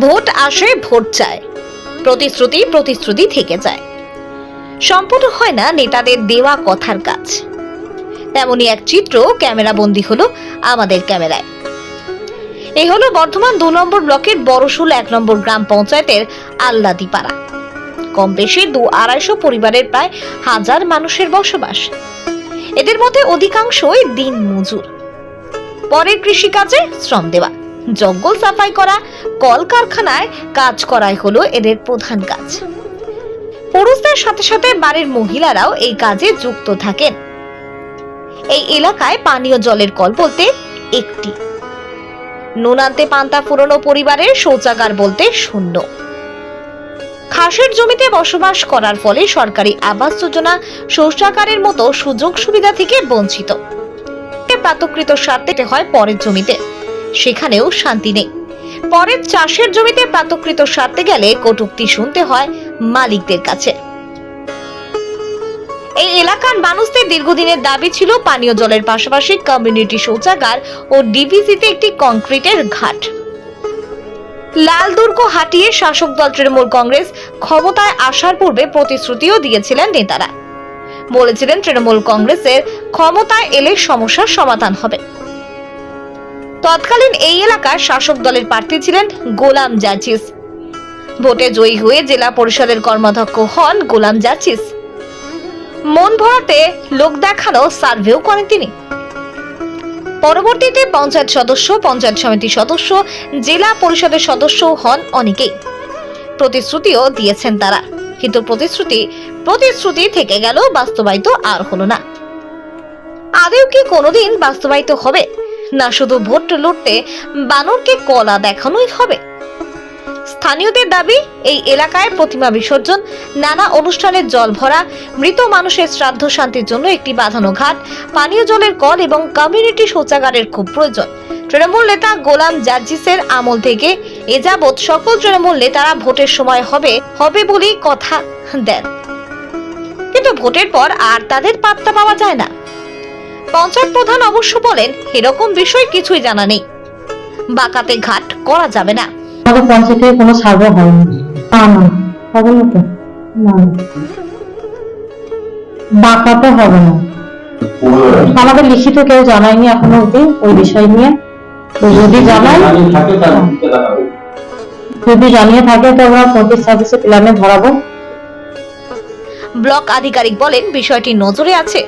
Vote আসে, vote চায়, প্রতিশ্রুতি প্রতিশ্রুতি থেকে যায়, সম্পূর্ণ হয় না নেতাদের দেওয়া কথার কাজ। তেমনই এক চিত্র ক্যামেরাবন্দি হলো আমাদের ক্যামেরায়। এই হলো বর্ধমান 2 নম্বর ব্লকের বড়শুল 1 নম্বর গ্রাম পঞ্চায়েতের আল্লাদিপাড়া। কম বেশি 200-250 পরিবারের প্রায় 1000 মানুষের বসবাস। এদের মধ্যে অধিকাংশই দিন মজুর। পরের কৃষিকাজে শ্রম দেওয়া, জঙ্গল সাফাই করা, কলকারখানায় কাজ করাই হলো এদের প্রধান কাজ। পুরুষদের সাথে সাথে বাড়ির মহিলারাও এই কাজে যুক্ত থাকেন। এই এলাকায় পানীয় জলের কল বলতে একটি, নুন আনতে পান্তা ফুরোনো পরিবারের শৌচাগার বলতে শূন্য। খাসের জমিতে বসবাস করার ফলে সরকারি আবাস যোজনা, শৌচাগারের মতো সুযোগ সুবিধা থেকে বঞ্চিত। প্রাতকৃত স্বার্থে হয় পরের জমিতে, সেখানেও শান্তি নেই। পরের চাষের জমিতে প্রাতকৃত স্বার্থে গেলে কটূক্তি শুনতে হয় মালিকদের কাছে। এই এলাকার মানুষদের দীর্ঘদিনের দাবি ছিল পানীয় জলের পাশাপাশি কমিউনিটি শৌচাগার ও ডিভিসিতে একটি কংক্রিটের ঘাট। লাল দুর্গ হাটিয়ে শাসক দল তৃণমূল কংগ্রেস ক্ষমতায় আসার পূর্বে প্রতিশ্রুতিও দিয়েছিলেন নেতারা। বলেছিলেন তৃণমূল কংগ্রেসের ক্ষমতায় এলে সমস্যার সমাধান হবে। তৎকালীন এই এলাকার শাসক দলের প্রার্থী ছিলেন গোলাম জাচিস। ভোটে জয়ী হয়ে জেলা পরিষদের কর্মাধ্যক্ষ হন গোলাম জাচিস। মন ভরাতে লোক দেখানো সার্ভেও করেন তিনি। পরবর্তীতে পঞ্চায়েত সদস্য, পঞ্চায়েত সমিতির সদস্য, জেলা পরিষদের সদস্য হন অনেকেই। প্রতিশ্রুতিও দিয়েছেন তারা, কিন্তু প্রতিশ্রুতি থেকে গেল, বাস্তবায়িত আর হলো না। আদেও কি কোনোদিন বাস্তবায়িত হবে, না শুধু ভোট লুটতে বানরকে কলা দেখানোই হবে? স্থানীয়দের দাবি, এই এলাকায় প্রতিমা বিসর্জন, নানা অনুষ্ঠানের জল ভরা, মৃত মানুষের শ্রাদ্ধ শান্তির জন্য একটি বাঁধানো ঘাট, পানীয় জলের কল এবং কমিউনিটি শৌচাগারের খুব প্রয়োজন। তৃণমূল নেতা গোলাম জাজিসের আমল থেকে এ যাবৎ সকল তৃণমূল নেতারা ভোটের সময় হবে বলেই কথা দেন, কিন্তু ভোটের পর আর তাদের পাত্তা পাওয়া যায় না। পঞ্চায়েত প্রধান অবশ্য বলেন, এরকম বিষয় কিছুই জানা নেই, বাঁকাতে ঘাট করা যাবে না। আমাদের পঞ্চায়েতে কোনো সার্ভে হয়নি। হবে না তো, বাঁকাতে হবে না। আমাদের লিখিত কেউ জানায়নি এখনো অব্দি ওই বিষয় নিয়ে। যদি জানিয়ে থাকে তো আমরা পঞ্চায়েত সার্ভিসে প্ল্যানে ধরাবো। ব্লক আধিকারিক বলেন, বিষয়টি নজরে আছে,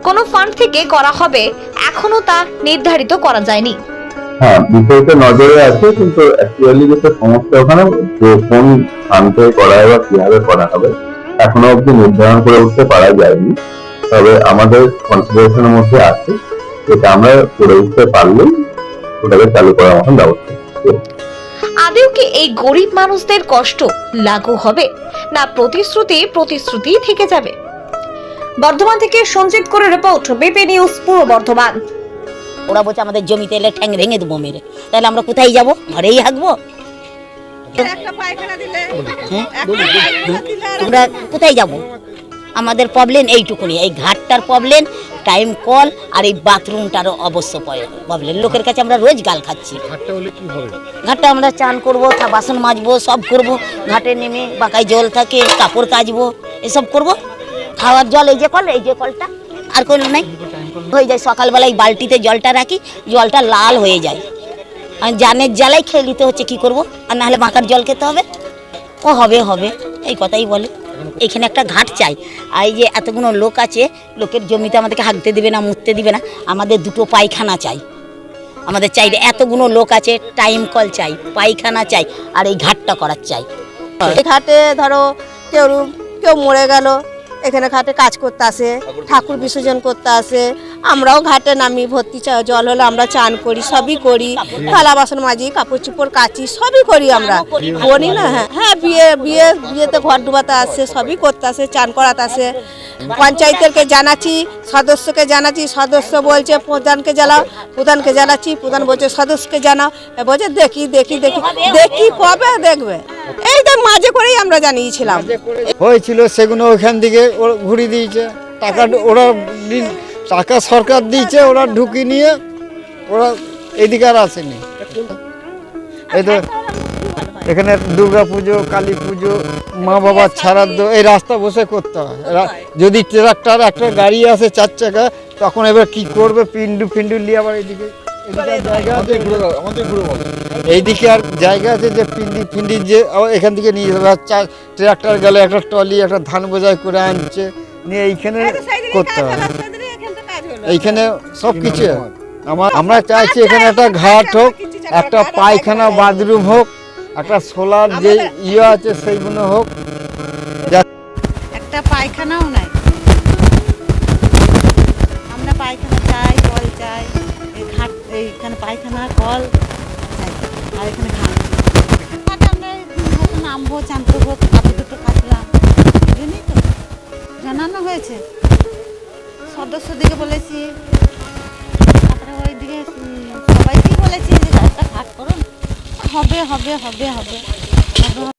কোন ফান্ড থেকে করা হবে এখনো তা নির্ধারিত করা যায়নি। হ্যাঁ, বিষয়টা নজরে আছে, কিন্তু অ্যাকচুয়ালি যেটা সমস্যা ওখানে যে কোন ফান্ড থেকে করা হবে বা কিভাবে করা হবে এখনো অব্দি নির্ধারণ করে উঠতে পারা যায়নি। তবে আমাদের কনসিডারেশনের মধ্যে আছে, এটা আমরা করে উঠতে পারলেই ওটাকে চালু করার মতন ব্যবস্থা। আদেও কি এই গরিব মানুষদের কষ্ট লাগু হবে, না প্রতিশ্রুতি থেকে যাবে? বর্ধমান থেকে সঞ্জিত করে রিপোর্ট, বিপি নিউজ পূর্ব বর্ধমান। ওরা বলছে আমাদের জমিতে এলে ঠ্যাং ভেঙে দেবো মেরে, তাহলে আমরা কোথায় যাব? ঘরেই থাকবো। তোমরা কোথায় যাব? আমাদের প্রবলেম এইটুকুনি, এই ঘাটটার প্রবলেম, টাইম কল আর এই বাথরুমটারও অবশ্য প্রবলেম। লোকের কাছে আমরা রোজ গাল খাচ্ছি। ঘাটটা আমরা চান করবো, বাসন মাজবো, সব করব। ঘাটে নেমে বাঁকায় জল থাকে, কাপড় কাচবো, এসব করব। খাওয়ার জল এই যে কলটা, আর কোনো নাই, হয়ে যায়। সকালবেলায় বালতিতে জলটা রাখি, জলটা লাল হয়ে যায়। জানের জ্বালাই খেয়ে নিতে হচ্ছে, কি করব? আর নাহলে বাঁকার জল খেতে হবে। ও হবে এই কথাই বলে। এখানে একটা ঘাট চাই। আর এই যে এতগুলো লোক আছে, লোকের জমিতে আমাদেরকে হাঁকতে দিবে না, মুততে দিবে না। আমাদের দুটো পায়খানা চাই, আমাদের চাই। এতগুলো লোক আছে, টাইম কল চাই, পায়খানা চাই, আর এই ঘাটটা করার চাই। এই ঘাটে ধরো কেউ মরে গেল, এখানে ঘাটে কাজ করতে আসে, ঠাকুর বিসর্জন করতে আসে। আমরাও ঘাটে নামি, ভর্তি জল হলে আমরা চান করি, সবই করি, থালা বাসন মাজি, কাপড় চোপড় কাচি, সবই করি আমরা। বলি না? হ্যাঁ, বিয়েতে ঘর ডুবাতে আসে, সবই করতে আসে, চান করাতে আসে। পঞ্চায়েতকে জানাচ্ছি, সদস্যকে জানাচ্ছি, সদস্য বলছে প্রধানকে জানাচ্ছি, প্রধান বলছে সদস্যকে জানাও। বলছে দেখি কবে দেখবে। এই তো মাঝে করেই আমরা জানিয়েছিলাম হয়েছিল, সেগুলো ওখান থেকে ঘুরিয়ে দিয়েছে। টাকা সরকার দিয়েছে, ওরা ঢুকিয়ে নিয়ে ওরা এদিকে আর আসেনি। এই তো এখানে দুর্গা পুজো, কালী পুজো, মা বাবার শ্রাদ্ধ এই রাস্তা বসে করতে হয়। যদি ট্রাক্টর একটা গাড়ি আসে 4 চাকা, তখন এবার কি করবে? পিন্ডু নিয়ে আবার এইদিকে জায়গা আছে, এইদিকে আর জায়গা আছে যে পিন্ডি যে এখান থেকে নিয়ে যাবে। ট্রাক্টর গেলে একটা ট্রলি একটা ধান বোঝাই করে আনছে, নিয়ে এইখানে করতে হয়। এইখানে সব কিছু আমরা চাইছি এখানে একটা ঘাট হোক, একটা পায়খানা বাথরুম হোক, একটা সোলার যে আছে সেইগুলো হোক। একটা পায়খানাও নাই, আমরা পায়খানা চাই, কল চাই, এই ঘাট এইখানে পায়খানা কল চাই, আর এখানে ঘাট ঘাটে আমরা হয়তো নামবো, চান করবো, কাপড় দুটো কাচলাম, এজন্যই তো জানানো হয়েছে। সদস্যদিকে বলেছি, তারপরে ওইদিকে সবাইকেই বলেছি যে ঘাটটা ঘাট করুন, হবে হবে হবে হবে।